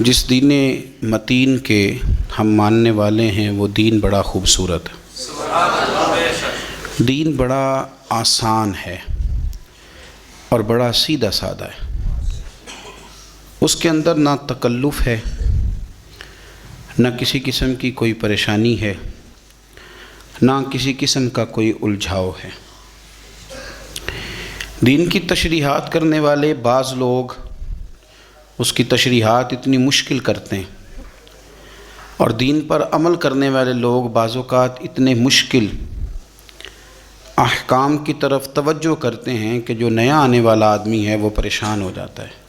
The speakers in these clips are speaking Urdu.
جس دین متین کے ہم ماننے والے ہیں وہ دین بڑا خوبصورت ہے، دین بڑا آسان ہے اور بڑا سیدھا سادہ ہے۔ اس کے اندر نہ تکلف ہے، نہ کسی قسم کی کوئی پریشانی ہے، نہ کسی قسم کا کوئی الجھاؤ ہے۔ دین کی تشریحات کرنے والے بعض لوگ اس کی تشریحات اتنی مشکل کرتے ہیں، اور دین پر عمل کرنے والے لوگ بعض اوقات اتنے مشکل احکام کی طرف توجہ کرتے ہیں کہ جو نیا آنے والا آدمی ہے وہ پریشان ہو جاتا ہے۔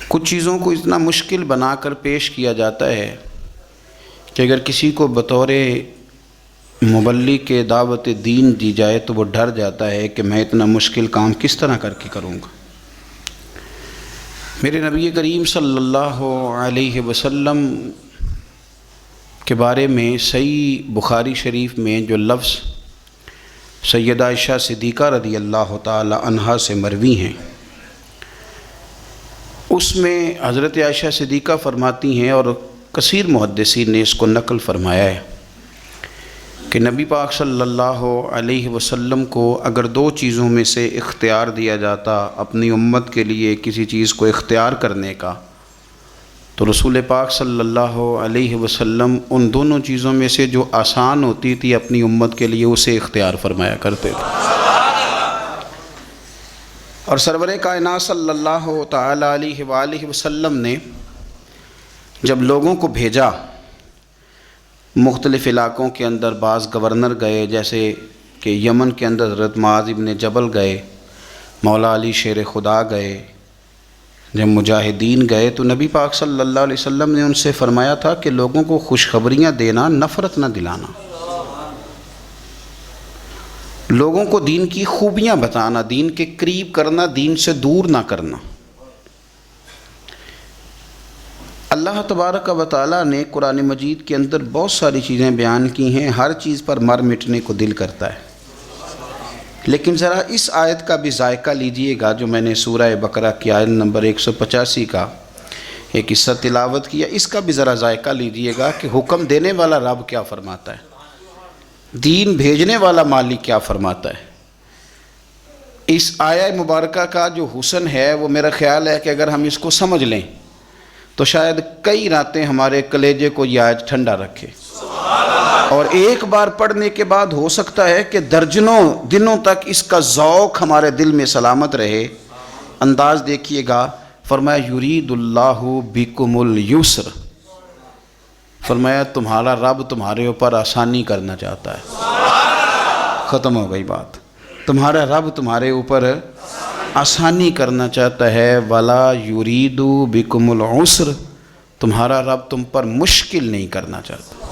کچھ چیزوں کو اتنا مشکل بنا کر پیش کیا جاتا ہے کہ اگر کسی کو بطور مبلغ کے دعوت دین دی جائے تو وہ ڈر جاتا ہے کہ میں اتنا مشکل کام کس طرح کر کے کروں گا۔ میرے نبی کریم صلی اللہ علیہ وسلم کے بارے میں صحیح بخاری شریف میں جو لفظ سیدہ عائشہ صدیقہ رضی اللہ تعالی عنہا سے مروی ہیں، اس میں حضرت عائشہ صدیقہ فرماتی ہیں، اور کثیر محدثین نے اس کو نقل فرمایا ہے، کہ نبی پاک صلی اللہ علیہ وسلم کو اگر دو چیزوں میں سے اختیار دیا جاتا اپنی امت کے لیے کسی چیز کو اختیار کرنے کا، تو رسول پاک صلی اللہ علیہ وسلم ان دونوں چیزوں میں سے جو آسان ہوتی تھی اپنی امت کے لیے اسے اختیار فرمایا کرتے تھے۔ اور سرور کائنات صلی اللہ تعالی علیہ وآلہ وسلم نے جب لوگوں کو بھیجا مختلف علاقوں کے اندر، بعض گورنر گئے، جیسے کہ یمن کے اندر حضرت معاذ ابن جبل گئے، مولا علی شیر خدا گئے، جب مجاہدین گئے، تو نبی پاک صلی اللہ علیہ وسلم نے ان سے فرمایا تھا کہ لوگوں کو خوشخبریاں دینا، نفرت نہ دلانا، لوگوں کو دین کی خوبیاں بتانا، دین کے قریب کرنا، دین سے دور نہ کرنا۔ اللہ تبارک و تعالیٰ نے قرآن مجید کے اندر بہت ساری چیزیں بیان کی ہیں، ہر چیز پر مر مٹنے کو دل کرتا ہے، لیکن ذرا اس آیت کا بھی ذائقہ لیجئے گا جو میں نے سورہ بقرہ کی آیت نمبر 185 کا ایک حصہ تلاوت کیا، اس کا بھی ذرا ذائقہ لیجئے گا کہ حکم دینے والا رب کیا فرماتا ہے، دین بھیجنے والا مالک کیا فرماتا ہے۔ اس آیہ مبارکہ کا جو حسن ہے وہ میرا خیال ہے کہ اگر ہم اس کو سمجھ لیں تو شاید کئی راتیں ہمارے کلیجے کو یہ آیت ٹھنڈا رکھے، اور ایک بار پڑھنے کے بعد ہو سکتا ہے کہ درجنوں دنوں تک اس کا ذوق ہمارے دل میں سلامت رہے۔ انداز دیکھیے گا، فرمایا یرید اللہ بکم الیسر، فرمایا تمہارا رب تمہارے اوپر آسانی کرنا چاہتا ہے۔ ختم ہو گئی بات، تمہارا رب تمہارے اوپر آسانی کرنا چاہتا ہے۔ ولا یرید بکم العسر، تمہارا رب تم پر مشکل نہیں کرنا چاہتا۔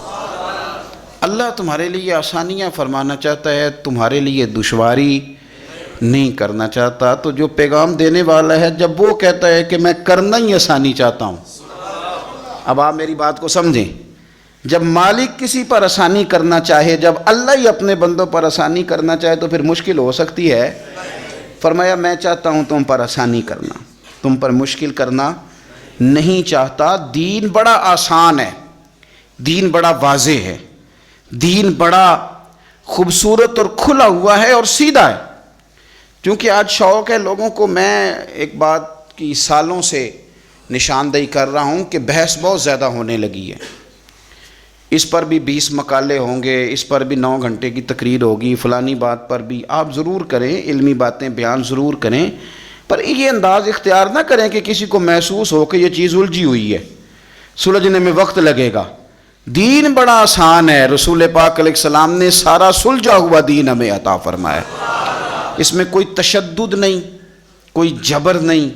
اللہ تمہارے لیے آسانیاں فرمانا چاہتا ہے، تمہارے لیے دشواری نہیں کرنا چاہتا۔ تو جو پیغام دینے والا ہے جب وہ کہتا ہے کہ میں کرنا ہی آسانی چاہتا ہوں، اب آپ میری بات کو سمجھیں، جب مالک کسی پر آسانی کرنا چاہے، جب اللہ ہی اپنے بندوں پر آسانی کرنا چاہے تو پھر مشکل ہو سکتی ہے؟ فرمایا میں چاہتا ہوں تم پر آسانی کرنا، تم پر مشکل کرنا نہیں چاہتا۔ دین بڑا آسان ہے، دین بڑا واضح ہے، دین بڑا خوبصورت اور کھلا ہوا ہے اور سیدھا ہے۔ کیونکہ آج شوق ہے لوگوں کو، میں ایک بات کی سالوں سے نشاندہی کر رہا ہوں کہ بحث بہت زیادہ ہونے لگی ہے، اس پر بھی 20 مقالے ہوں گے، اس پر بھی 9 گھنٹے کی تقریر ہوگی، فلانی بات پر بھی آپ ضرور کریں، علمی باتیں بیان ضرور کریں، پر یہ انداز اختیار نہ کریں کہ کسی کو محسوس ہو کہ یہ چیز الجھی ہوئی ہے، سلجھنے میں وقت لگے گا۔ دین بڑا آسان ہے، رسول پاک علیہ السلام نے سارا سلجھا ہوا دین ہمیں عطا فرمایا، اس میں کوئی تشدد نہیں، کوئی جبر نہیں،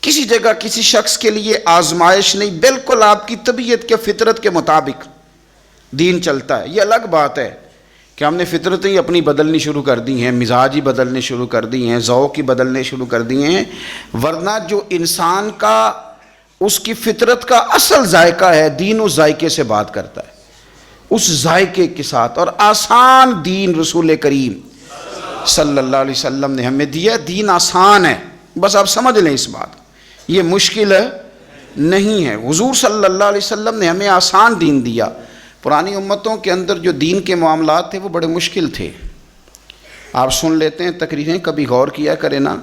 کسی جگہ کسی شخص کے لیے آزمائش نہیں، بالکل آپ کی طبیعت کے فطرت کے مطابق دین چلتا ہے۔ یہ الگ بات ہے کہ ہم نے فطرتیں ہی اپنی بدلنی شروع کر دی ہیں، مزاج ہی بدلنے شروع کر دی ہیں، ذوق ہی بدلنے شروع کر دی ہیں، ورنہ جو انسان کا اس کی فطرت کا اصل ذائقہ ہے، دین اس ذائقے سے بات کرتا ہے، اس ذائقے کے ساتھ۔ اور آسان دین رسول کریم صلی اللہ علیہ وسلم نے ہمیں دیا، دین آسان ہے، بس آپ سمجھ لیں اس بات، یہ مشکل نہیں ہے۔ حضور صلی اللہ علیہ وسلم نے ہمیں آسان دین دیا۔ پرانی امتوں کے اندر جو دین کے معاملات تھے وہ بڑے مشکل تھے۔ آپ سن لیتے ہیں تقریریں، کبھی غور کیا کریں نا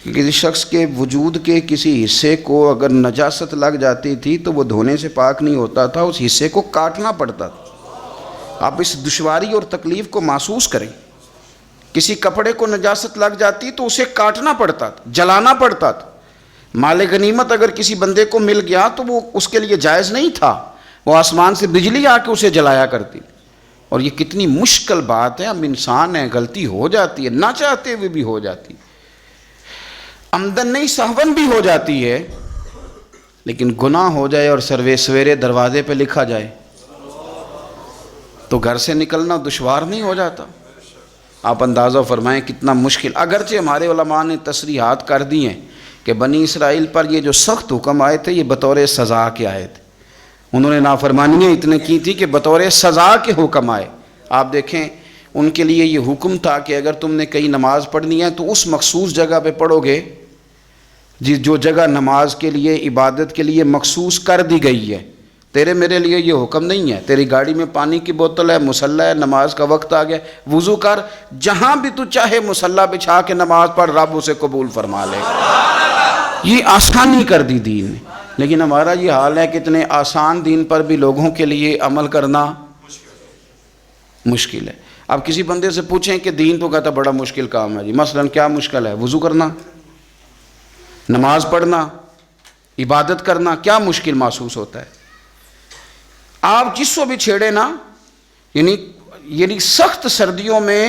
کہ کسی شخص کے وجود کے کسی حصے کو اگر نجاست لگ جاتی تھی تو وہ دھونے سے پاک نہیں ہوتا تھا، اس حصے کو کاٹنا پڑتا تھا۔ آپ اس دشواری اور تکلیف کو محسوس کریں۔ کسی کپڑے کو نجاست لگ جاتی تو اسے کاٹنا پڑتا تھا، جلانا پڑتا تھا۔ مال غنیمت اگر کسی بندے کو مل گیا تو وہ اس کے لیے جائز نہیں تھا، وہ آسمان سے بجلی آ کے اسے جلایا کرتی۔ اور یہ کتنی مشکل بات ہے، ہم انسان ہیں، غلطی ہو جاتی ہے، نہ چاہتے ہوئے بھی ہو جاتی، عمدن نہیں سہون بھی ہو جاتی ہے، لیکن گناہ ہو جائے اور سویرے دروازے پہ لکھا جائے تو گھر سے نکلنا دشوار نہیں ہو جاتا؟ آپ اندازہ فرمائیں کتنا مشکل۔ اگرچہ ہمارے علماء نے تصریحات کر دی ہیں کہ بنی اسرائیل پر یہ جو سخت حکم آئے تھے یہ بطور سزا کے آئے تھے، انہوں نے نافرمانیاں اتنے کی تھی کہ بطور سزا کے حکم آئے۔ آپ دیکھیں ان کے لیے یہ حکم تھا کہ اگر تم نے کہیں نماز پڑھنی ہے تو اس مخصوص جگہ پہ پڑھو گے جو جگہ نماز کے لیے، عبادت کے لیے مخصوص کر دی گئی ہے۔ تیرے میرے لیے یہ حکم نہیں ہے، تیری گاڑی میں پانی کی بوتل ہے، مصلی ہے، نماز کا وقت آ گیا، وضو کر، جہاں بھی تو چاہے مصلی بچھا کے نماز پڑھ، رب اسے قبول فرما لے۔ یہ آسانی کر دی دین نے، لیکن ہمارا یہ حال ہے کہ اتنے آسان دین پر بھی لوگوں کے لیے عمل کرنا مشکل ہے۔ اب کسی بندے سے پوچھیں کہ دین تو کہتا بڑا مشکل کام ہے جی، مثلا کیا مشکل ہے؟ وضو کرنا، نماز پڑھنا، عبادت کرنا، کیا مشکل محسوس ہوتا ہے؟ آپ جس کو بھی چھیڑے نا، یعنی سخت سردیوں میں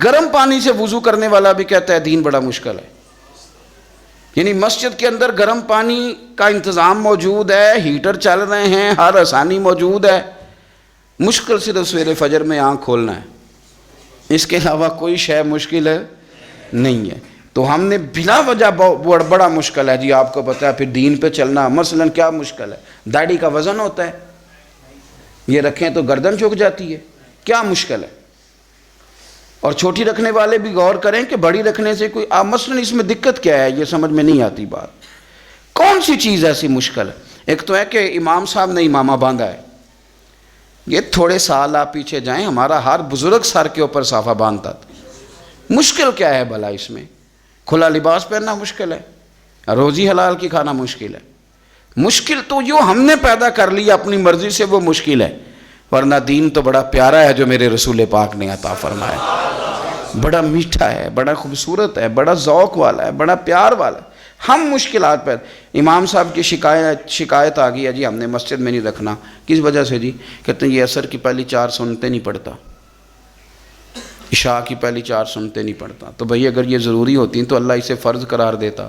گرم پانی سے وضو کرنے والا بھی کہتا ہے دین بڑا مشکل ہے۔ یعنی مسجد کے اندر گرم پانی کا انتظام موجود ہے، ہیٹر چل رہے ہیں، ہر آسانی موجود ہے، مشکل صرف سویرے فجر میں آنکھ کھولنا ہے، اس کے علاوہ کوئی شے مشکل نہیں ہے۔ تو ہم نے بلا وجہ بڑا مشکل ہے جی، آپ کو پتہ ہے، پھر دین پہ چلنا مثلا کیا مشکل ہے؟ داڑھی کا وزن ہوتا ہے، یہ رکھیں تو گردن جھک جاتی ہے، کیا مشکل ہے؟ اور چھوٹی رکھنے والے بھی غور کریں کہ بڑی رکھنے سے کوئی مثلا اس میں دقت کیا ہے، یہ سمجھ میں نہیں آتی بات۔ کون سی چیز ایسی مشکل ہے؟ ایک تو ہے کہ امام صاحب نے امامہ باندھا ہے، یہ تھوڑے سال آپ پیچھے جائیں، ہمارا ہر بزرگ سر کے اوپر صافہ باندھتا تھا۔ مشکل کیا ہے بھلا اس میں؟ کھلا لباس پہننا مشکل ہے، روزی حلال کی کھانا مشکل ہے۔ مشکل تو جو ہم نے پیدا کر لیا اپنی مرضی سے وہ مشکل ہے، ورنہ دین تو بڑا پیارا ہے جو میرے رسول پاک نے عطا فرمایا، بڑا میٹھا ہے، بڑا خوبصورت ہے، بڑا ذوق والا ہے، بڑا پیار والا ہے۔ ہم مشکلات پر، امام صاحب کی شکایت آ گئی ہے جی ہم نے مسجد میں نہیں رکھنا، کس وجہ سے جی؟ کہتے ہیں یہ عصر کی پہلی 4 سنتیں نہیں پڑھتا، عشاء کی پہلی 4 سنتیں نہیں پڑھتا۔ تو بھئی اگر یہ ضروری ہوتی تو اللہ اسے فرض قرار دیتا،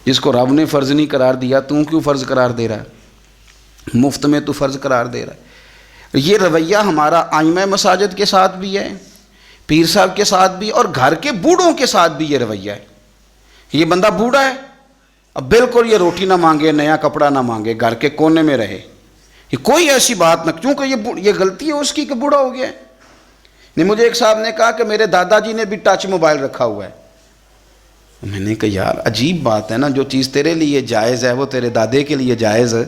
جس کو رب نے فرض نہیں قرار دیا تو کیوں فرض قرار دے رہا ہے؟ مفت میں تو فرض قرار دے رہا ہے۔ یہ رویہ ہمارا ائمہ مساجد کے ساتھ بھی ہے، پیر صاحب کے ساتھ بھی، اور گھر کے بوڑھوں کے ساتھ بھی یہ رویہ ہے۔ یہ بندہ بوڑھا ہے، اب بالکل یہ روٹی نہ مانگے، نیا کپڑا نہ مانگے، گھر کے کونے میں رہے، یہ کوئی ایسی بات نہ، کیونکہ یہ غلطی ہے اس کی کہ بوڑھا ہو گیا ہے۔ نہیں، مجھے ایک صاحب نے کہا کہ میرے دادا جی نے بھی ٹچ موبائل رکھا ہوا ہے۔ میں نے کہا یار عجیب بات ہے نا، جو چیز تیرے لیے جائز ہے وہ تیرے دادے کے لیے جائز ہے،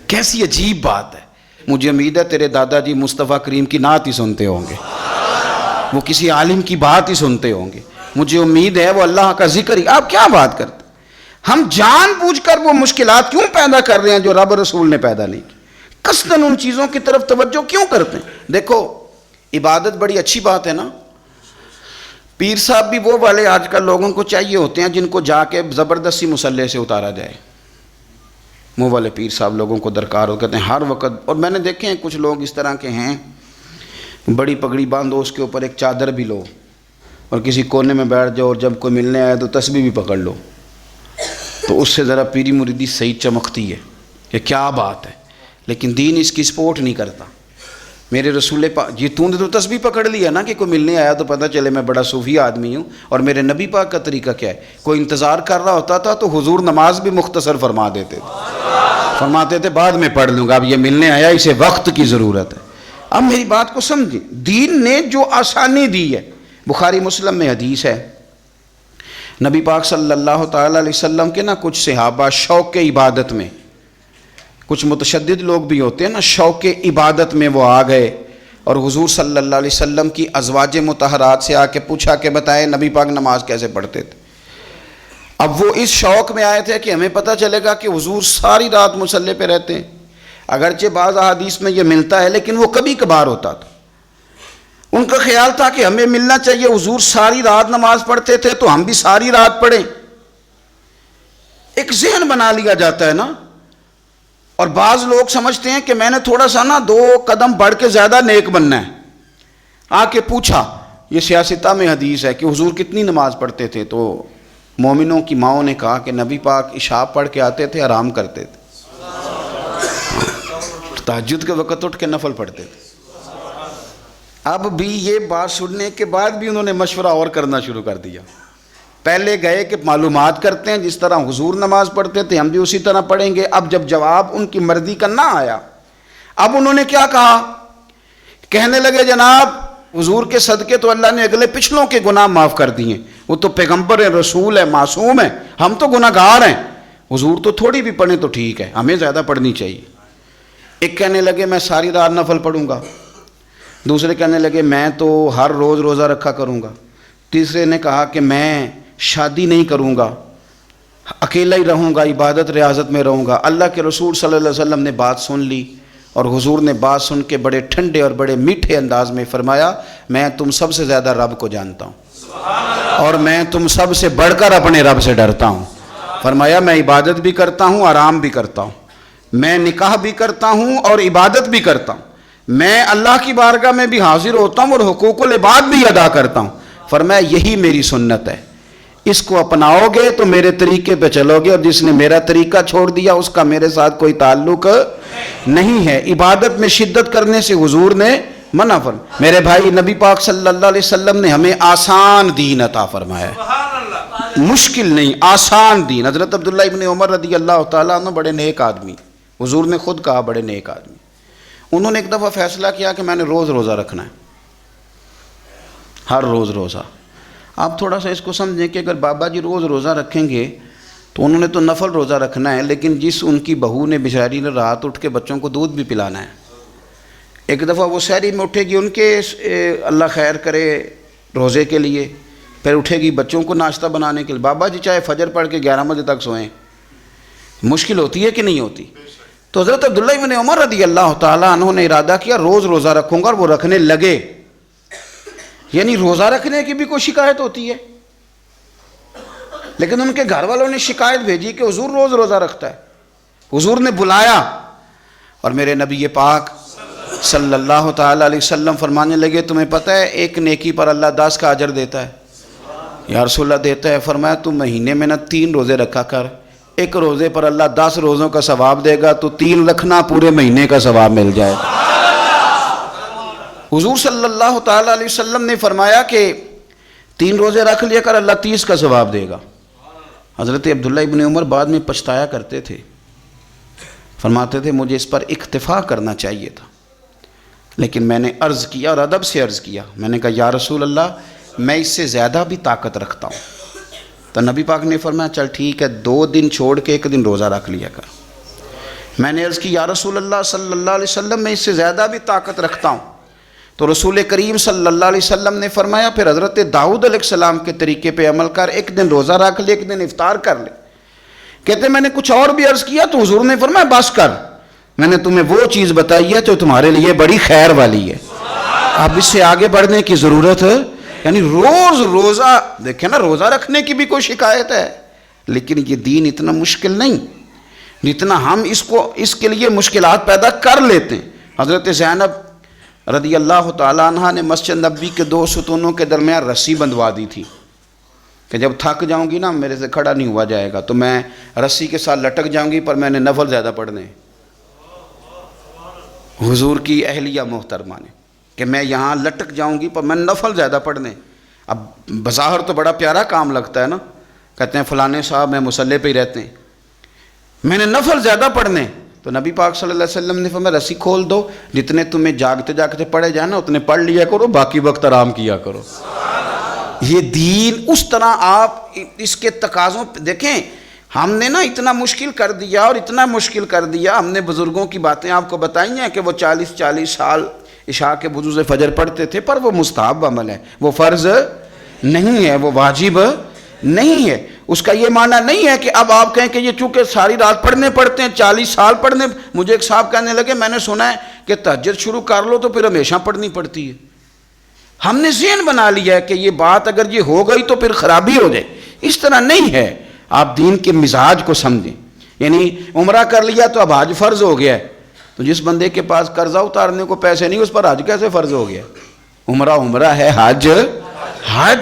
کیسی عجیب بات ہے۔ مجھے امید ہے تیرے دادا جی مصطفیٰ کریم کی نعت ہی سنتے ہوں گے، وہ کسی عالم کی بات ہی سنتے ہوں گے، مجھے امید ہے وہ اللہ کا ذکر ہی۔ آپ کیا بات کرتے؟ ہم جان بوجھ کر وہ مشکلات کیوں پیدا کر رہے ہیں جو رب رسول نے پیدا نہیں کی؟ قصداً ان چیزوں کی طرف توجہ کیوں کرتے ہیں؟ دیکھو عبادت بڑی اچھی بات ہے نا، پیر صاحب بھی وہ والے آج کل لوگوں کو چاہیے ہوتے ہیں جن کو جا کے زبردستی مصلی سے اتارا جائے، وہ والے پیر صاحب لوگوں کو درکار ہو، کہتے ہیں ہر وقت۔ اور میں نے دیکھے ہیں کچھ لوگ اس طرح کے ہیں، بڑی پگڑی باندھو، اس کے اوپر ایک چادر بھی لو اور کسی کونے میں بیٹھ جاؤ، اور جب کوئی ملنے آئے تو تسبیح بھی پکڑ لو، تو اس سے ذرا پیری مریدی صحیح چمکتی ہے کہ کیا بات ہے، لیکن دین اس کی سپورٹ نہیں کرتا۔ میرے رسول پاک جی تو نے تو تسبیح پکڑ لیا نا کہ کوئی ملنے آیا تو پتہ چلے میں بڑا صوفی آدمی ہوں، اور میرے نبی پاک کا طریقہ کیا ہے؟ کوئی انتظار کر رہا ہوتا تھا تو حضور نماز بھی مختصر فرما دیتے تھے، فرماتے تھے بعد میں پڑھ لوں گا، اب یہ ملنے آیا اسے وقت کی ضرورت ہے۔ اب میری بات کو سمجھیں، دین نے جو آسانی دی ہے، بخاری مسلم میں حدیث ہے، نبی پاک صلی اللہ تعالیٰ علیہ وسلم کے نا کچھ صحابہ شوق عبادت میں، کچھ متشدد لوگ بھی ہوتے ہیں نا، شوق عبادت میں وہ آ گئے اور حضور صلی اللہ علیہ وسلم کی ازواج مطہرات سے آ کے پوچھا کہ بتائیں نبی پاک نماز کیسے پڑھتے تھے۔ اب وہ اس شوق میں آئے تھے کہ ہمیں پتہ چلے گا کہ حضور ساری رات مصلی پہ رہتے ہیں، اگرچہ بعض احادیث میں یہ ملتا ہے لیکن وہ کبھی کبھار ہوتا تھا۔ ان کا خیال تھا کہ ہمیں ملنا چاہیے، حضور ساری رات نماز پڑھتے تھے تو ہم بھی ساری رات پڑھیں۔ ایک ذہن بنا لیا جاتا ہے نا، اور بعض لوگ سمجھتے ہیں کہ میں نے تھوڑا سا نا 2 قدم بڑھ کے زیادہ نیک بننا ہے۔ آ کے پوچھا، یہ سیاستہ میں حدیث ہے کہ حضور کتنی نماز پڑھتے تھے، تو مومنوں کی ماؤں نے کہا کہ نبی پاک عشاء پڑھ کے آتے تھے، آرام کرتے تھے، تہجد کے وقت اٹھ کے نفل پڑھتے تھے۔ اب بھی یہ بات سننے کے بعد بھی انہوں نے مشورہ اور کرنا شروع کر دیا۔ پہلے گئے کہ معلومات کرتے ہیں، جس طرح حضور نماز پڑھتے تھے ہم بھی اسی طرح پڑھیں گے۔ اب جب جواب ان کی مرضی کا نہ آیا، اب انہوں نے کیا کہا، کہنے لگے جناب حضور کے صدقے تو اللہ نے اگلے پچھلوں کے گناہ معاف کر دیے، وہ تو پیغمبر ہیں، رسول ہے، معصوم ہے، ہم تو گناہ گار ہیں، حضور تو تھوڑی بھی پڑھیں تو ٹھیک ہے، ہمیں زیادہ پڑھنی چاہیے۔ ایک کہنے لگے میں ساری رات نفل پڑھوں گا، دوسرے کہنے لگے میں تو ہر روز روزہ رکھا کروں گا، تیسرے نے کہا کہ میں شادی نہیں کروں گا، اکیلا ہی رہوں گا، عبادت ریاضت میں رہوں گا۔ اللہ کے رسول صلی اللہ علیہ وسلم نے بات سن لی، اور حضور نے بات سن کے بڑے ٹھنڈے اور بڑے میٹھے انداز میں فرمایا، میں تم سب سے زیادہ رب کو جانتا ہوں اور میں تم سب سے بڑھ کر اپنے رب سے ڈرتا ہوں۔ فرمایا میں عبادت بھی کرتا ہوں، آرام بھی کرتا ہوں، میں نکاح بھی کرتا ہوں اور عبادت بھی کرتا ہوں، میں اللہ کی بارگاہ میں بھی حاضر ہوتا ہوں اور حقوق العباد بھی ادا کرتا ہوں۔ فرمایا یہی میری سنت ہے، اس کو اپناؤ گے تو میرے طریقے پہ چلو گے، اور جس نے میرا طریقہ چھوڑ دیا اس کا میرے ساتھ کوئی تعلق نہیں ہے۔ عبادت میں شدت کرنے سے حضور نے منع فرمایا۔ میرے بھائی نبی پاک صلی اللہ علیہ وسلم نے ہمیں آسان دین عطا فرمایا ہے، مشکل نہیں، آسان دین۔ حضرت عبداللہ ابن عمر رضی اللہ تعالیٰ عنہ بڑے نیک آدمی، حضور نے خود کہا بڑے نیک آدمی، انہوں نے ایک دفعہ فیصلہ کیا کہ میں نے روز روزہ رکھنا ہے، ہر روز روزہ۔ آپ تھوڑا سا اس کو سمجھیں کہ اگر بابا جی روز روزہ رکھیں گے تو انہوں نے تو نفل روزہ رکھنا ہے، لیکن جس ان کی بہو نے بیچاری نے رات اٹھ کے بچوں کو دودھ بھی پلانا ہے، ایک دفعہ وہ سحری میں اٹھے گی ان کے اللہ خیر کرے روزے کے لیے، پھر اٹھے گی بچوں کو ناشتہ بنانے کے لیے۔ بابا جی چاہے فجر پڑھ کے 11 بجے تک سوئیں، مشکل ہوتی ہے کہ نہیں ہوتی؟ تو حضرت عبداللہ ابن عمر رضی اللہ تعالیٰ عنہ نے ارادہ کیا روز روزہ رکھوں گا، اور وہ رکھنے لگے۔ یعنی روزہ رکھنے کی بھی کوئی شکایت ہوتی ہے، لیکن ان کے گھر والوں نے شکایت بھیجی کہ حضور روز روزہ رکھتا ہے۔ حضور نے بلایا اور میرے نبی پاک صلی اللہ تعالیٰ علیہ وسلم فرمانے لگے تمہیں پتہ ہے ایک نیکی پر اللہ 10 کا اجر دیتا ہے؟ یا رسول اللہ دیتا ہے۔ فرمایا تم مہینے میں نہ 3 روزے رکھا کر، ایک روزے پر اللہ 10 روزوں کا ثواب دے گا، تو 3 رکھنا پورے مہینے کا ثواب مل جائے۔ حضور صلی اللہ تعالیٰ علیہ وسلم نے فرمایا کہ 3 روزے رکھ لیا کر، اللہ 30 کا ثواب دے گا۔ حضرت عبداللہ ابن عمر بعد میں پچھتایا کرتے تھے، فرماتے تھے مجھے اس پر اکتفا کرنا چاہیے تھا، لیکن میں نے عرض کیا اور ادب سے عرض کیا، میں نے کہا یا رسول اللہ میں اس سے زیادہ بھی طاقت رکھتا ہوں۔ تو نبی پاک نے فرمایا چل ٹھیک ہے 2 دن چھوڑ کے 1 دن روزہ رکھ لیا کر۔ میں نے عرض کی یا رسول اللہ صلی اللہ علیہ وسلم میں اس سے زیادہ بھی طاقت رکھتا ہوں۔ تو رسول کریم صلی اللہ علیہ وسلم نے فرمایا پھر حضرت داؤد علیہ السلام کے طریقے پہ عمل کر، 1 دن روزہ رکھ لے، 1 دن افطار کر لے۔ کہتے میں نے کچھ اور بھی عرض کیا تو حضور نے فرمایا بس کر، میں نے تمہیں وہ چیز بتائی ہے جو تمہارے لیے بڑی خیر والی ہے، اب اس سے آگے بڑھنے کی ضرورت ہے۔ یعنی روز روزہ دیکھیں نا، روزہ رکھنے کی بھی کوئی شکایت ہے، لیکن یہ دین اتنا مشکل نہیں جتنا ہم اس کے لیے مشکلات پیدا کر لیتے ہیں۔ حضرت زینب رضی اللہ تعالیٰ عنہ نے مسجد نبوی کے 2 ستونوں کے درمیان رسی بندھوا دی تھی کہ جب تھک جاؤں گی نا میرے سے کھڑا نہیں ہوا جائے گا، تو میں رسی کے ساتھ لٹک جاؤں گی، پر میں نے نفل زیادہ پڑھنے۔ حضور کی اہلیہ محترمہ نے کہ میں یہاں لٹک جاؤں گی پر میں نفل زیادہ پڑھنے۔ اب بظاہر تو بڑا پیارا کام لگتا ہے نا، کہتے ہیں فلانے صاحب میں مصلی پہ ہی رہتے ہیں، میں نے نفل زیادہ پڑھنے۔ تو نبی پاک صلی اللہ علیہ وسلم نے فرمایا رسی کھول دو، جتنے تمہیں جاگتے جاگتے پڑھے جائیں نا اتنے پڑھ لیا کرو، باقی وقت آرام کیا کرو۔ یہ دین اس طرح آپ اس کے تقاضوں دیکھیں، ہم نے نا اتنا مشکل کر دیا اور اتنا مشکل کر دیا، ہم نے بزرگوں کی باتیں آپ کو بتائی ہیں کہ وہ 40 سال عشاء کے وضو سے فجر پڑھتے تھے، پر وہ مستحب عمل ہے، وہ فرض نہیں ہے، وہ واجب نہیں ہے۔ اس کا یہ معنی نہیں ہے کہ اب آپ کہیں کہ یہ چونکہ ساری رات پڑھنے پڑتے ہیں، 40 سال پڑھنے۔ مجھے ایک صاحب کہنے لگے میں نے سنا ہے کہ تہجد شروع کر لو تو پھر ہمیشہ پڑھنی پڑتی ہے۔ ہم نے ذہن بنا لیا ہے کہ یہ بات اگر یہ ہو گئی تو پھر خرابی ہو جائے، اس طرح نہیں ہے۔ آپ دین کے مزاج کو سمجھیں، یعنی عمرہ کر لیا تو اب حج فرض ہو گیا ہے، تو جس بندے کے پاس قرضہ اتارنے کو پیسے نہیں اس پر حج کیسے فرض ہو گیا؟ عمرہ ہے، حج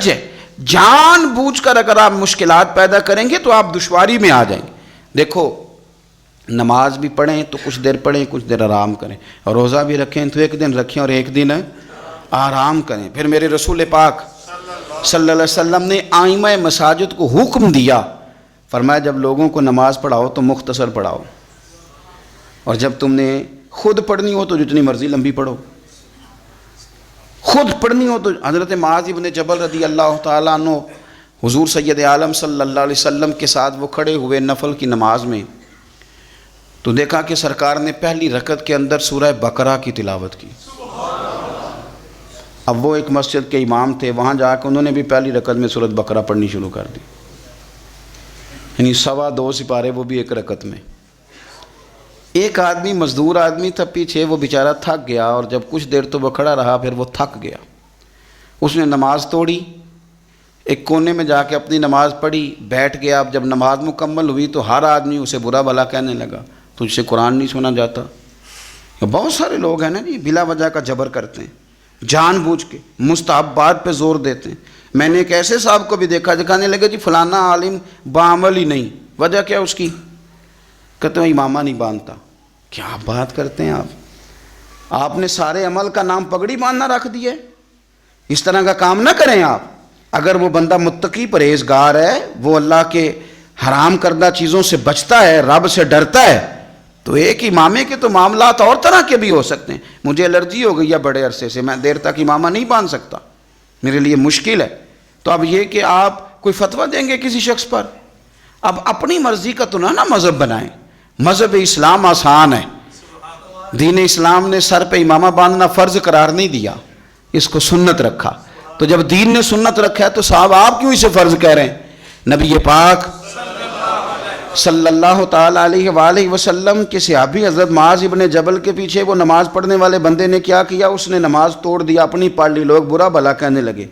ہے۔ جان بوجھ کر اگر آپ مشکلات پیدا کریں گے تو آپ دشواری میں آ جائیں گے۔ دیکھو، نماز بھی پڑھیں تو کچھ دیر پڑھیں، کچھ دیر آرام کریں، اور روزہ بھی رکھیں تو ایک دن رکھیں اور ایک دن آرام کریں۔ پھر میرے رسول پاک صلی اللہ علیہ وسلم نے آئمہ مساجد کو حکم دیا، فرمایا جب لوگوں کو نماز پڑھاؤ تو مختصر پڑھاؤ، اور جب تم نے خود پڑھنی ہو تو جتنی مرضی لمبی پڑھو۔ خود پڑھنی ہو تو حضرت معاذ بن جبل رضی اللہ تعالیٰ عنہ حضور سید عالم صلی اللہ علیہ وسلم کے ساتھ وہ کھڑے ہوئے نفل کی نماز میں، تو دیکھا کہ سرکار نے پہلی رکعت کے اندر سورہ بقرہ کی تلاوت کی۔ اب وہ ایک مسجد کے امام تھے، وہاں جا کے انہوں نے بھی پہلی رکعت میں سورۃ بقرہ پڑھنی شروع کر دی، یعنی 2.25 سپارے، وہ بھی ایک رکعت میں۔ ایک آدمی مزدور آدمی تھا پیچھے، وہ بیچارہ تھک گیا، اور جب کچھ دیر تو وہ کھڑا رہا پھر وہ تھک گیا، اس نے نماز توڑی، ایک کونے میں جا کے اپنی نماز پڑھی، بیٹھ گیا۔ اب جب نماز مکمل ہوئی تو ہر آدمی اسے برا بھلا کہنے لگا، تجھ سے قرآن نہیں سنا جاتا۔ بہت سارے لوگ ہیں نا جی بلا وجہ کا جبر کرتے ہیں، جان بوجھ کے مستحبات پہ زور دیتے ہیں۔ میں نے ایک ایسے صاحب کو بھی دیکھا جو کہنے لگے جی فلانا عالم بعمل ہی نہیں، وجہ کیا اس کی؟ کہتے ہیں امامہ نہیں باندھتا۔ کیا بات کرتے ہیں آپ نے سارے عمل کا نام پگڑی باندھنا رکھ دیا ہے۔ اس طرح کا کام نہ کریں آپ۔ اگر وہ بندہ متقی پرہیزگار ہے، وہ اللہ کے حرام کردہ چیزوں سے بچتا ہے، رب سے ڈرتا ہے، تو ایک امامے کے تو معاملات اور طرح کے بھی ہو سکتے ہیں۔ مجھے الرجی ہو گئی ہے بڑے عرصے سے، میں دیر تک امامہ نہیں باندھ سکتا، میرے لیے مشکل ہے۔ تو اب یہ کہ آپ کوئی فتویٰ دیں گے کسی شخص پر، اب اپنی مرضی کا تو نہ مذہب بنائیں۔ مذہب اسلام آسان ہے، دین اسلام نے سر پہ امامہ باندھنا فرض قرار نہیں دیا، اس کو سنت رکھا۔ تو جب دین نے سنت رکھا ہے تو صاحب آپ کیوں اسے فرض کہہ رہے ہیں؟ نبی پاک صلی اللہ تعالیٰ علیہ وآلہ وسلم کے صحابی حضرت معاذ ابن جبل کے پیچھے وہ نماز پڑھنے والے بندے نے کیا کیا؟ اس نے نماز توڑ دیا، اپنی پڑھ لی، لوگ برا بھلا کہنے لگے۔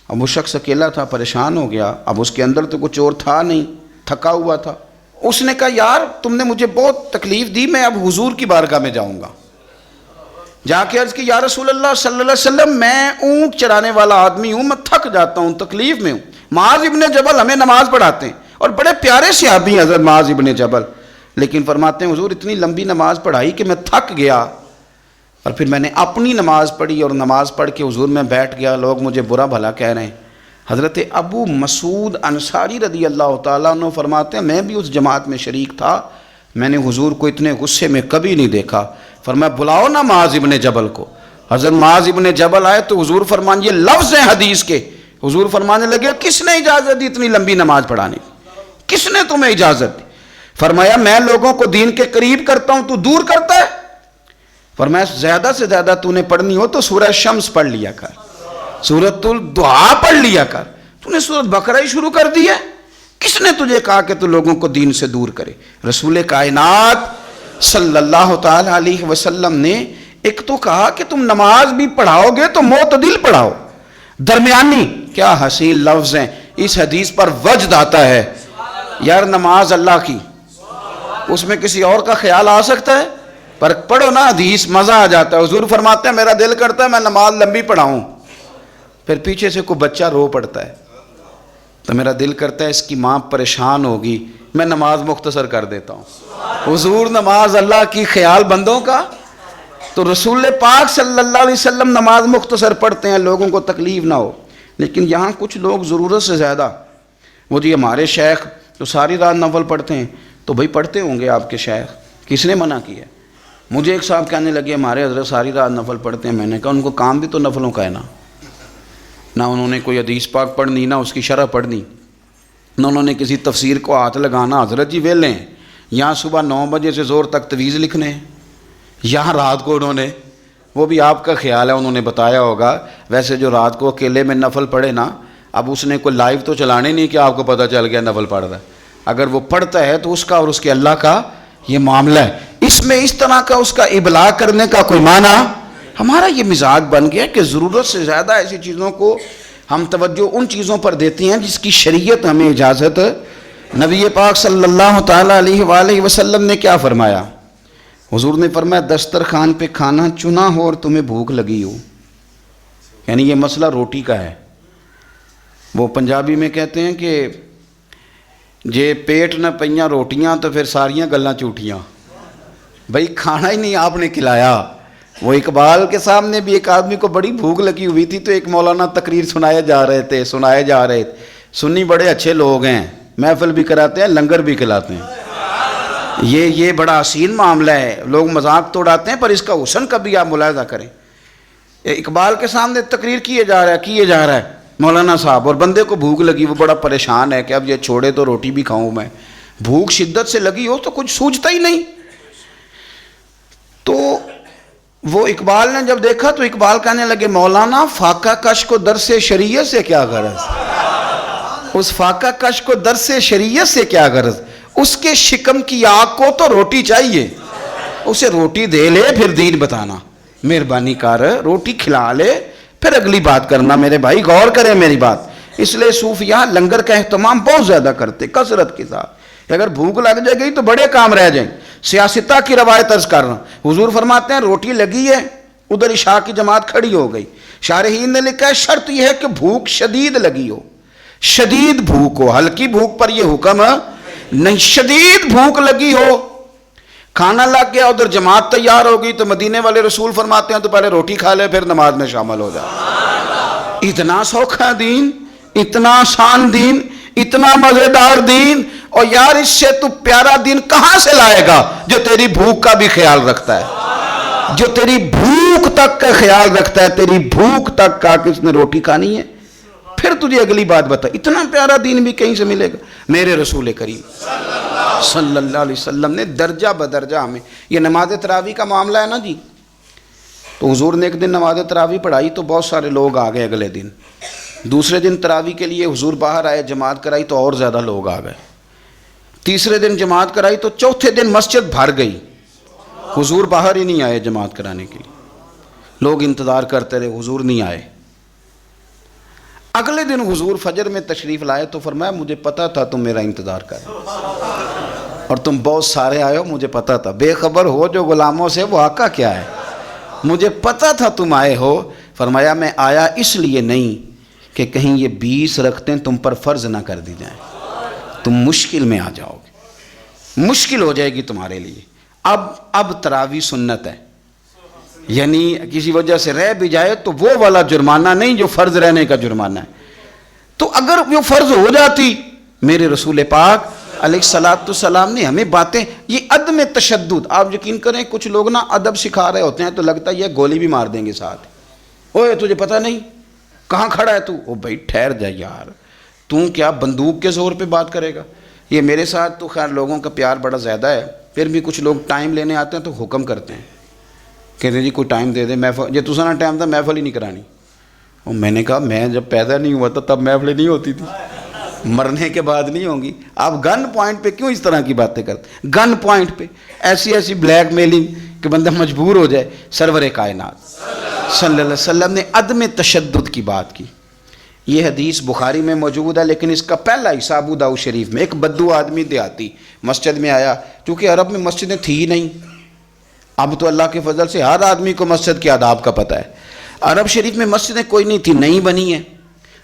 اب وہ شخص اکیلا تھا، پریشان ہو گیا، اب اس کے اندر تو کچھ اور تھا نہیں، تھکا ہوا تھا۔ اس نے کہا یار تم نے مجھے بہت تکلیف دی، میں اب حضور کی بارگاہ میں جاؤں گا۔ جا کے عرض کی یا رسول اللہ صلی اللہ علیہ وسلم، میں اونٹ چرانے والا آدمی ہوں، میں تھک جاتا ہوں، تکلیف میں ہوں۔ معاذ ابن جبل ہمیں نماز پڑھاتے ہیں، اور بڑے پیارے صحابی حضرت معاذ ابن جبل، لیکن فرماتے ہیں حضور اتنی لمبی نماز پڑھائی کہ میں تھک گیا، اور پھر میں نے اپنی نماز پڑھی، اور نماز پڑھ کے حضور میں بیٹھ گیا، لوگ مجھے برا بھلا کہہ رہے ہیں۔ حضرت ابو مسعود انصاری رضی اللہ تعالیٰ عنہ فرماتے ہیں میں بھی اس جماعت میں شریک تھا، میں نے حضور کو اتنے غصے میں کبھی نہیں دیکھا۔ فرمایا بلاؤ نا معاذ ابن جبل کو۔ حضرت معاذ ابن جبل آئے تو حضور فرمان، یہ لفظ ہیں حدیث کے، حضور فرمانے لگے کس نے اجازت دی اتنی لمبی نماز پڑھانے کی؟ کس نے تمہیں اجازت دی؟ فرمایا میں لوگوں کو دین کے قریب کرتا ہوں، تو دور کرتا ہے۔ فرمایا زیادہ سے زیادہ تو نے پڑھنی ہو تو سورہ شمس پڑھ لیا کر، سورۃ الدعا پڑھ لیا کر، تو نے سورۃ بقرہ ہی شروع کر دی ہے۔ کس نے تجھے کہا کہ تو لوگوں کو دین سے دور کرے؟ رسول کائنات صلی اللہ تعالی علیہ وسلم نے ایک تو کہا کہ تم نماز بھی پڑھاؤ گے تو معتدل پڑھاؤ، درمیانی۔ کیا حسین لفظ ہیں، اس حدیث پر وجد آتا ہے یار نماز اللہ کی، اس میں کسی اور کا خیال آ سکتا ہے؟ پر پڑھو نا حدیث، مزہ آ جاتا ہے۔ حضور فرماتے ہیں میرا دل کرتا ہے میں نماز لمبی پڑھاؤں، پھر پیچھے سے کوئی بچہ رو پڑتا ہے تو میرا دل کرتا ہے اس کی ماں پریشان ہوگی، میں نماز مختصر کر دیتا ہوں۔ حضور نماز اللہ کی، خیال بندوں کا۔ تو رسول پاک صلی اللہ علیہ وسلم نماز مختصر پڑھتے ہیں لوگوں کو تکلیف نہ ہو، لیکن یہاں کچھ لوگ ضرورت سے زیادہ، وہ جی ہمارے شیخ تو ساری رات نفل پڑھتے ہیں، تو بھائی پڑھتے ہوں گے آپ کے شیخ، کس نے منع کیا؟ مجھے ایک صاحب کہنے لگے ہمارے حضرت ساری رات نفل پڑھتے ہیں، میں نے کہا ان کو کام بھی تو نفلوں کا ہے نا، نہ انہوں نے کوئی حدیث پاک پڑھنی، نہ اس کی شرح پڑھنی، نہ انہوں نے کسی تفسیر کو ہاتھ لگانا، حضرت جی ویلے ہیں، یہاں صبح 9 بجے سے زور تک تویز لکھنے ہیں، یہاں رات کو انہوں نے، وہ بھی آپ کا خیال ہے انہوں نے بتایا ہوگا، ویسے جو رات کو اکیلے میں نفل پڑھے نا، اب اس نے کوئی لائیو تو چلانے نہیں کہ آپ کو پتہ چل گیا نفل پڑھ رہا ہے، اگر وہ پڑھتا ہے تو اس کا اور اس کے اللہ کا یہ معاملہ ہے، اس میں اس طرح کا اس کا ابلاغ کرنے کا کوئی معنی، ہمارا یہ مزاج بن گیا کہ ضرورت سے زیادہ ایسی چیزوں کو ہم توجہ ان چیزوں پر دیتے ہیں جس کی شریعت ہمیں اجازت۔ نبی پاک صلی اللہ تعالیٰ علیہ وآلہ وسلم نے کیا فرمایا؟ حضور نے فرمایا دسترخوان پہ کھانا چنا ہو اور تمہیں بھوک لگی ہو، یعنی یہ مسئلہ روٹی کا ہے۔ وہ پنجابی میں کہتے ہیں کہ جے پیٹ نہ پئیاں روٹیاں تو پھر ساریاں گلاں جھوٹیاں، بھائی کھانا ہی نہیں آپ نے کھلایا۔ وہ اقبال کے سامنے بھی ایک آدمی کو بڑی بھوک لگی ہوئی تھی تو ایک مولانا تقریر سنائے جا رہے تھے، سنی بڑے اچھے لوگ ہیں، محفل بھی کراتے ہیں، لنگر بھی کھلاتے ہیں، یہ بڑا حسین معاملہ ہے، لوگ مذاق تو اڑاتے ہیں پر اس کا حسن کبھی آپ ملاحظہ کریں۔ اقبال کے سامنے تقریر کیے جا رہا ہے مولانا صاحب، اور بندے کو بھوک لگی، وہ بڑا پریشان ہے کہ اب یہ چھوڑے تو روٹی بھی کھاؤں میں، بھوک شدت سے لگی ہو تو کچھ سوچتا ہی نہیں۔ تو وہ اقبال نے جب دیکھا تو اقبال کہنے لگے مولانا فاقہ کش کو درس شریعت سے کیا غرض، اس فاقہ کش کو درس شریعت سے کیا غرض، اس کے شکم کی آگ کو تو روٹی چاہیے، اسے روٹی دے لے پھر دین بتانا، مہربانی کر روٹی کھلا لے پھر اگلی بات کرنا۔ میرے بھائی غور کریں میری بات، اس لیے صوفیاء لنگر کا اہتمام بہت زیادہ کرتے کثرت کے ساتھ، اگر بھوک لگ جائے گی تو بڑے کام رہ جائیں۔ سیاستہ کی روایت عرض کر رہا ہوں، حضور فرماتے ہیں روٹی لگی ہے، ادھر عشاء کی جماعت کھڑی ہو گئی، شارحین نے لکھا ہے شرط یہ ہے کہ بھوک شدید لگی ہو، شدید بھوک ہو، ہلکی بھوک پر یہ حکم نہیں، شدید بھوک لگی ہو، کھانا لگ گیا، ادھر جماعت تیار ہو گئی تو مدینے والے رسول فرماتے ہیں تو پہلے روٹی کھا لے پھر نماز میں شامل ہو جائے۔ اتنا سوکھا دین، اتنا آسان دین، اتنا مزیدار دین، اور یار اس سے تو پیارا دین کہاں سے لائے گا جو تیری بھوک کا بھی خیال رکھتا ہے، جو تیری بھوک تک کا خیال رکھتا ہے، تیری بھوک تک کا کہ اس نے روٹی کھانی ہے پھر تجھے اگلی بات بتا۔ اتنا پیارا دین بھی کہیں سے ملے گا؟ میرے رسول کریم صلی اللہ علیہ وسلم نے درجہ بدرجہ ہمیں، یہ نماز تراویح کا معاملہ ہے نا جی، تو حضور نے ایک دن نماز تراویح پڑھائی تو بہت سارے لوگ آ گئے، اگلے دن دوسرے دن تراویح کے لیے حضور باہر آئے، جماعت کرائی تو اور زیادہ لوگ آ گئے، تیسرے دن جماعت کرائی تو چوتھے دن مسجد بھر گئی، حضور باہر ہی نہیں آئے جماعت کرانے کے لیے، لوگ انتظار کرتے رہے، حضور نہیں آئے۔ اگلے دن حضور فجر میں تشریف لائے تو فرمایا مجھے پتا تھا تم میرا انتظار کر اور تم بہت سارے آئے ہو، مجھے پتا تھا، بے خبر ہو جو غلاموں سے وہ آقا کیا ہے، مجھے پتا تھا تم آئے ہو۔ فرمایا میں آیا اس لیے نہیں کہ کہیں یہ 20 رکھتے تم پر فرض نہ کر دی جائیں، تم مشکل میں آ جاؤ گے، مشکل ہو جائے گی تمہارے لیے۔ اب تراویح سنت ہے، یعنی کسی وجہ سے رہ بھی جائے تو وہ والا جرمانہ نہیں جو فرض رہنے کا جرمانہ ہے، تو اگر وہ فرض ہو جاتی، میرے رسول پاک علیہ السلام نے ہمیں باتیں، یہ عدم تشدد، آپ یقین کریں کچھ لوگ نا ادب سکھا رہے ہوتے ہیں تو لگتا ہے یہ گولی بھی مار دیں گے ساتھ، اوے تجھے پتہ نہیں کہاں کھڑا ہے تو، او بھائی ٹھہر جا یار، تو کیا بندوق کے زور پہ بات کرے گا؟ یہ میرے ساتھ تو خیر لوگوں کا پیار بڑا زیادہ ہے، پھر بھی کچھ لوگ ٹائم لینے آتے ہیں تو حکم کرتے ہیں، کہتے ہیں جی کوئی ٹائم دے دے، محفل یہ تسا نا ٹائم تھا محفل ہی نہیں کرانی۔ اور میں نے کہا میں جب پیدا نہیں ہوا تھا تب محفلیں نہیں ہوتی تھی، مرنے کے بعد نہیں ہوں گی۔ آپ گن پوائنٹ پہ کیوں اس طرح کی باتیں کرتے؟ گن پوائنٹ پہ ایسی بلیک میلنگ کہ بندہ مجبور ہو جائے۔ سرور کائنات صلی اللہ علیہ وسلم نے عدم تشدد کی بات کی۔ یہ حدیث بخاری میں موجود ہے، لیکن اس کا پہلا حصہ ابو داؤد شریف میں۔ ایک بدو آدمی دیہاتی مسجد میں آیا، کیونکہ عرب میں مسجدیں تھی ہی نہیں، اب تو اللہ کے فضل سے ہر آدمی کو مسجد کے آداب کا پتہ ہے۔ عرب شریف میں مسجدیں کوئی نہیں تھی، نئی بنی ہیں،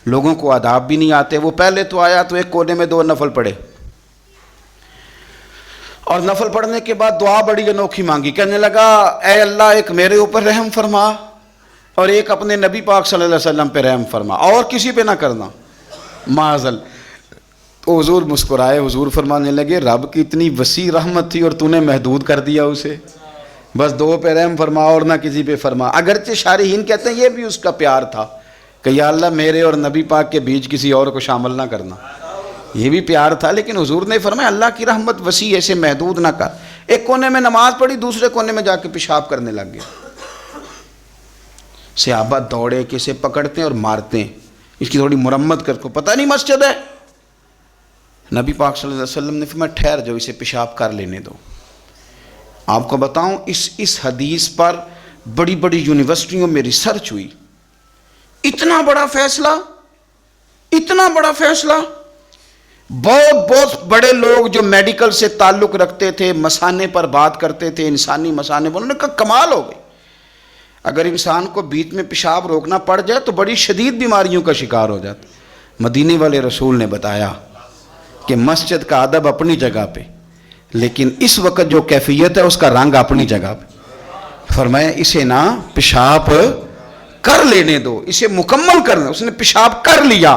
لوگوں کو آداب بھی نہیں آتے۔ وہ پہلے تو آیا تو ایک کونے میں 2 نفل پڑھے، اور نفل پڑھنے کے بعد دعا بڑی انوکھی مانگی، کہنے لگا اے اللہ ایک میرے اوپر رحم فرما اور ایک اپنے نبی پاک صلی اللہ علیہ وسلم پہ رحم فرما، اور کسی پہ نہ کرنا معاذل۔ تو حضور مسکرائے، حضور فرمانے لگے رب کی اتنی وسیع رحمت تھی اور تو نے محدود کر دیا اسے، بس 2 پہ رحم فرما اور نہ کسی پہ فرما۔ اگرچہ شارحین کہتے ہیں یہ بھی اس کا پیار تھا کہ یا اللہ میرے اور نبی پاک کے بیچ کسی اور کو شامل نہ کرنا. یہ بھی پیار تھا. لیکن حضور نے فرمایا اللہ کی رحمت وسیع، ایسے محدود نہ کر. ایک کونے میں نماز پڑھی، دوسرے کونے میں جا کے پیشاب کرنے لگ گیا. صحابہ دوڑے کہ اسے پکڑتے ہیں اور مارتے ہیں، اس کی تھوڑی مرمت کر. کو پتہ نہیں مسجد ہے. نبی پاک صلی اللہ علیہ وسلم نے فرمایا ٹھہر جاؤ، اسے پیشاب کر لینے دو. آپ کو بتاؤں اس حدیث پر بڑی بڑی یونیورسٹیوں میں ریسرچ ہوئی. اتنا بڑا فیصلہ، اتنا بڑا فیصلہ. بہت بڑے لوگ جو میڈیکل سے تعلق رکھتے تھے، مثانے پر بات کرتے تھے، انسانی مثانے پر، انہوں نے کہا کمال ہو گئی. اگر انسان کو بیچ میں پیشاب روکنا پڑ جائے تو بڑی شدید بیماریوں کا شکار ہو جاتا. مدینے والے رسول نے بتایا کہ مسجد کا ادب اپنی جگہ پہ، لیکن اس وقت جو کیفیت ہے اس کا رنگ اپنی جگہ پہ. فرمایا اسے نہ پیشاب کر لینے دو، اسے مکمل کرنا. اس نے پیشاب کر لیا.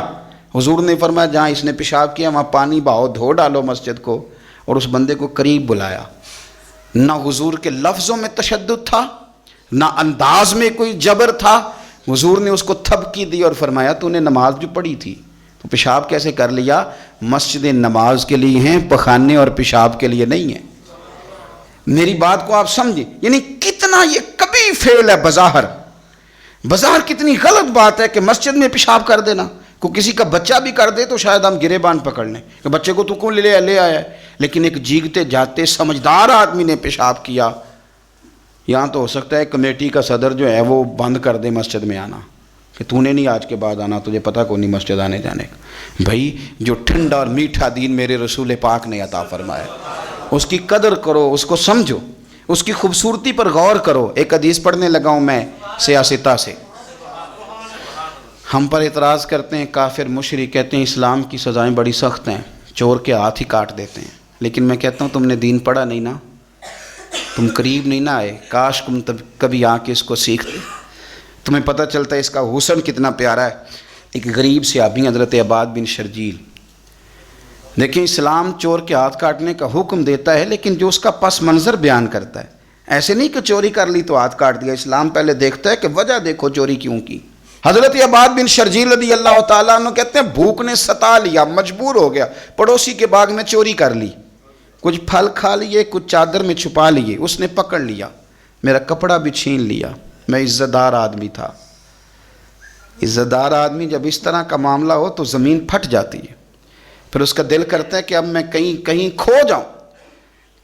حضور نے فرمایا جہاں اس نے پیشاب کیا وہاں پانی بہاؤ، دھو ڈالو مسجد کو. اور اس بندے کو قریب بلایا. نہ حضور کے لفظوں میں تشدد تھا، نہ انداز میں کوئی جبر تھا. حضور نے اس کو تھپکی دی اور فرمایا تو نے نماز جو پڑھی تھی تو پیشاب کیسے کر لیا؟ مسجد نماز کے لیے ہیں، پخانے اور پیشاب کے لیے نہیں ہیں. میری بات کو آپ سمجھیں. یعنی کتنا یہ کبھی فعل ہے بظاہر کتنی غلط بات ہے کہ مسجد میں پیشاب کر دینا. کو کسی کا بچہ بھی کر دے تو شاید ہم گریبان پکڑ لیں کہ بچے کو تو کون لے آیا ہے. لیکن ایک جیگتے جاتے سمجھدار آدمی نے پیشاب کیا. یہاں تو ہو سکتا ہے کمیٹی کا صدر جو ہے وہ بند کر دے مسجد میں آنا کہ تو نے نہیں آج کے بعد آنا، تجھے پتہ کو نہیں مسجد آنے جانے کا. بھائی جو ٹھنڈا اور میٹھا دین میرے رسول پاک نے عطا فرمایا، اس کی قدر کرو، اس کو سمجھو، اس کی خوبصورتی پر غور کرو. ایک حدیث پڑھنے لگا ہوں میں سیاستہ سے. ہم پر اعتراض کرتے ہیں کافر مشرک، کہتے ہیں اسلام کی سزائیں بڑی سخت ہیں، چور کے ہاتھ ہی کاٹ دیتے ہیں. لیکن میں کہتا ہوں تم نے دین پڑھا نہیں نا، تم قریب نہیں نہ آئے. کاش تم کبھی آ کے اس کو سیکھتے، تمہیں پتہ چلتا ہے اس کا حسن کتنا پیارا ہے. ایک غریب صحابی حضرت عباد بن شرجیل. دیکھیں اسلام چور کے ہاتھ کاٹنے کا حکم دیتا ہے، لیکن جو اس کا پس منظر بیان کرتا ہے. ایسے نہیں کہ چوری کر لی تو ہاتھ کاٹ دیا. اسلام پہلے دیکھتا ہے کہ وجہ دیکھو چوری کیوں کی. حضرت عباد بن شرجیل رضی اللہ تعالیٰ عنہ کہتے ہیں بھوک نے ستا لیا، مجبور ہو گیا، پڑوسی کے باغ میں چوری کر لی. کچھ پھل کھا لیے، کچھ چادر میں چھپا لیے. اس نے پکڑ لیا، میرا کپڑا بھی چھین لیا. میں عزت دار آدمی تھا. عزت دار آدمی جب اس طرح کا معاملہ ہو تو زمین پھٹ جاتی ہے. پھر اس کا دل کرتا ہے کہ اب میں کہیں کھو جاؤں.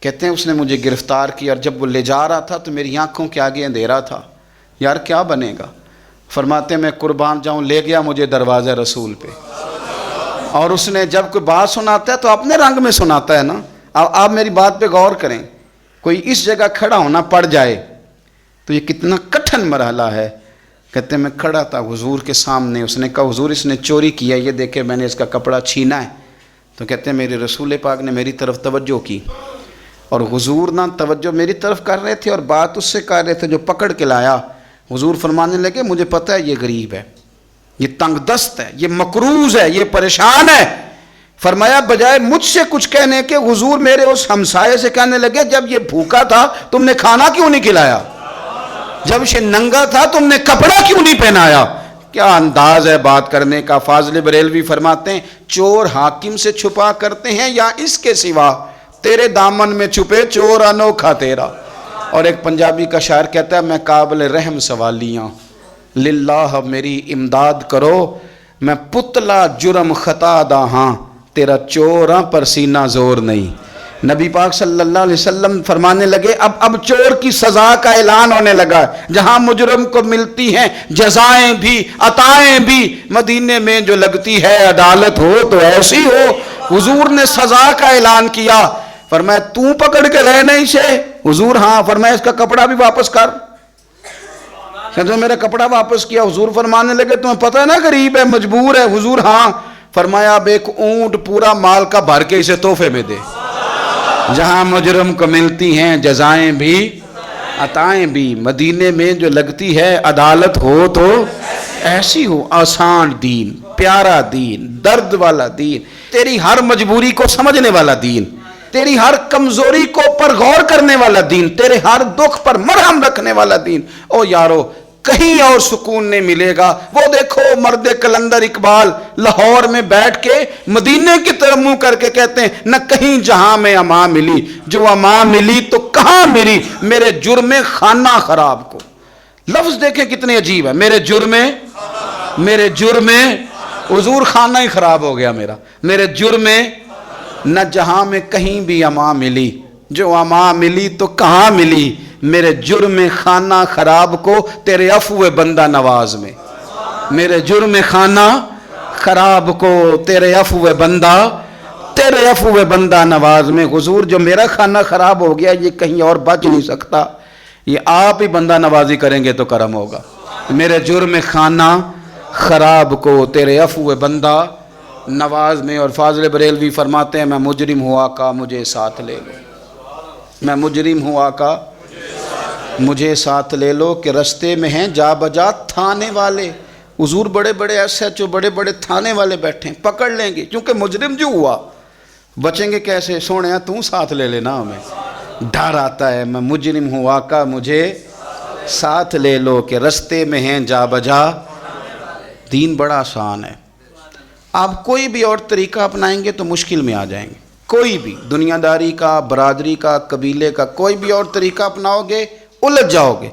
کہتے ہیں اس نے مجھے گرفتار کیا، اور جب وہ لے جا رہا تھا تو میری آنکھوں کے آگے اندھیرا تھا. یار کیا بنے گا؟ فرماتے میں قربان جاؤں، لے گیا مجھے دروازہ رسول پہ. اور اس نے جب کوئی بات سناتا ہے تو اپنے رنگ میں سناتا ہے نا. آپ میری بات پہ غور کریں. کوئی اس جگہ کھڑا ہونا پڑ جائے تو یہ کتنا کٹھن مرحلہ ہے. کہتے ہیں میں کھڑا تھا حضور کے سامنے. اس نے کہا حضور اس نے چوری کیا، یہ دیکھے میں نے اس کا کپڑا چھینا ہے. تو کہتے ہیں میرے رسول پاک نے میری طرف توجہ کی، اور حضور نہ توجہ میری طرف کر رہے تھے اور بات اس سے کر رہے تھے جو پکڑ کے لایا. حضور فرمانے لگے مجھے پتہ ہے یہ غریب ہے، یہ تنگ دست ہے، یہ مقروض ہے، یہ پریشان ہے. فرمایا بجائے مجھ سے کچھ کہنے کے حضور میرے اس ہمسائے سے کہنے لگے جب یہ بھوکا تھا تم نے کھانا کیوں نہیں کھلایا؟ جب یہ ننگا تھا تم نے کپڑا کیوں نہیں پہنایا؟ کیا انداز ہے بات کرنے کا. فاضل بریلوی فرماتے ہیں چور حاکم سے چھپا کرتے ہیں یا اس کے سوا، تیرے دامن میں چھپے چور انوکھا تیرا. اور ایک پنجابی کا شاعر کہتا ہے میں قابل رحم سوالیاں، للہ میری امداد کرو، میں پتلا جرم خطا دا ہاں، تیرا چوراں پر سینہ زور نہیں. نبی پاک صلی اللہ علیہ وسلم فرمانے لگے اب چور کی سزا کا اعلان ہونے لگا. جہاں مجرم کو ملتی ہیں جزائیں بھی عطائیں بھی، مدینے میں جو لگتی ہے عدالت ہو تو ایسی ہو. حضور نے سزا کا اعلان کیا. فرمایا تو پکڑ کے لے نہیں سے؟ حضور ہاں. فرمایا اس کا کپڑا بھی واپس کر. کہ میرا کپڑا واپس کیا. حضور فرمانے لگے تمہیں پتہ ہے نا غریب ہے، مجبور ہے. حضور ہاں. فرمایا اب ایک اونٹ پورا مال کا بھر کے اسے تحفے میں دے. جہاں مجرم کو ملتی ہیں جزائیں بھی عطائیں بھی، مدینے میں جو لگتی ہے عدالت ہو تو ایسی ہو. آسان دین، پیارا دین، درد والا دین، تیری ہر مجبوری کو سمجھنے والا دین، تیری ہر کمزوری کو پر غور کرنے والا دین، تیرے ہر دکھ پر مرہم رکھنے والا دین. او یارو کہیں اور سکون نہیں ملے گا۔ وہ دیکھو مرد کلندر اقبال لاہور میں بیٹھ کے مدینے کی طرف منہ کر کے کہتے ہیں نہ کہیں جہاں میں امان ملی، جو امان ملی تو کہاں ملی میرے جرم خانہ خراب کو۔ لفظ دیکھیں کتنے عجیب ہے، میرے جرم حضور خانہ ہی خراب ہو گیا میرا، میرے جرم نہ جہاں میں کہیں بھی امان ملی، جو امان ملی تو کہاں ملی میرے جرم خانہ خراب کو تیرے عفو بندہ نواز میں، میرے جرم خانہ خراب کو تیرے عفو بندہ نواز میں۔ حضور جو میرا خانہ خراب ہو گیا یہ کہیں اور بچ نہیں سکتا، یہ آپ ہی بندہ نوازی کریں گے تو کرم ہوگا۔ میرے جرم خانہ خراب کو تیرے عفو بندہ نواز میں۔ اور فاضل بریلوی فرماتے ہیں میں مجرم ہوا کا مجھے ساتھ لے لو، میں مجرم ہوا کا مجھے ساتھ لے لو کہ رستے میں ہیں جا بجا تھانے والے۔ حضور بڑے بڑے ایس ایچ او بڑے بڑے تھانے والے بیٹھے ہیں، پکڑ لیں گے کیونکہ مجرم جو ہوا، بچیں گے کیسے؟ سونے تو ساتھ لے لینا، ہمیں ڈر آتا ہے۔ میں مجرم ہوا کا مجھے ساتھ لے لو کہ رستے میں ہیں جا بجا۔ دین بڑا آسان ہے، آپ کوئی بھی اور طریقہ اپنائیں گے تو مشکل میں آ جائیں گے۔ کوئی بھی دنیا داری کا، برادری کا، قبیلے کا کوئی بھی اور طریقہ اپناؤ گے الجھ جاؤ گے۔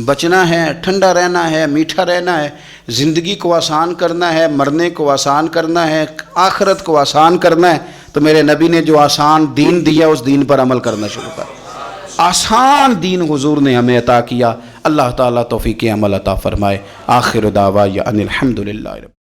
بچنا ہے، ٹھنڈا رہنا ہے، میٹھا رہنا ہے، زندگی کو آسان کرنا ہے، مرنے کو آسان کرنا ہے، آخرت کو آسان کرنا ہے، تو میرے نبی نے جو آسان دین دیا اس دین پر عمل کرنا شروع کر۔ آسان دین حضور نے ہمیں عطا کیا، اللہ تعالیٰ توفیق عمل عطا فرمائے۔ آخر دعوانا ان الحمدللہ۔